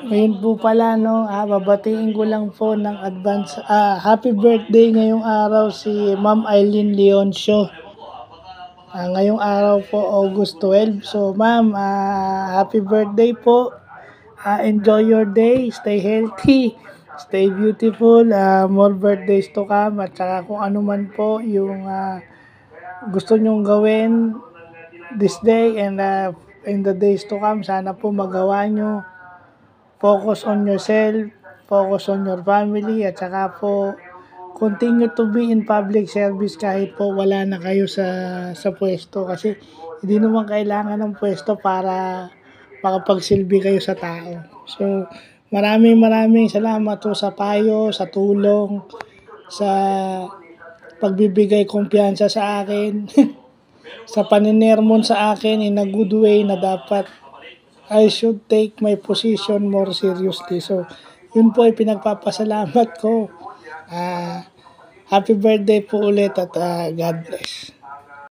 Ngayon po pala, no, babatiin ko lang po ng advance, happy birthday ngayong araw si Ma'am Eileen Leoncio. Ngayong araw po, August 12. So, Ma'am, happy birthday po. Enjoy your day, stay healthy, stay beautiful, more birthdays to come, at saka kung ano man po yung gusto nyong gawin this day and in the days to come, sana po magawa nyo. Focus on yourself, focus on your family, at saka po continue to be in public service kahit po wala na kayo sa pwesto, kasi hindi naman kailangan ng pwesto para makapagsilbi kayo sa tao. So, maraming salamat po sa payo, sa tulong, sa pagbibigay kumpiyansa sa akin, sa paninermon sa akin in a good way na dapat I should take my position more seriously. So, yun po ay pinagpapasalamat ko. Happy birthday po ulit at God bless.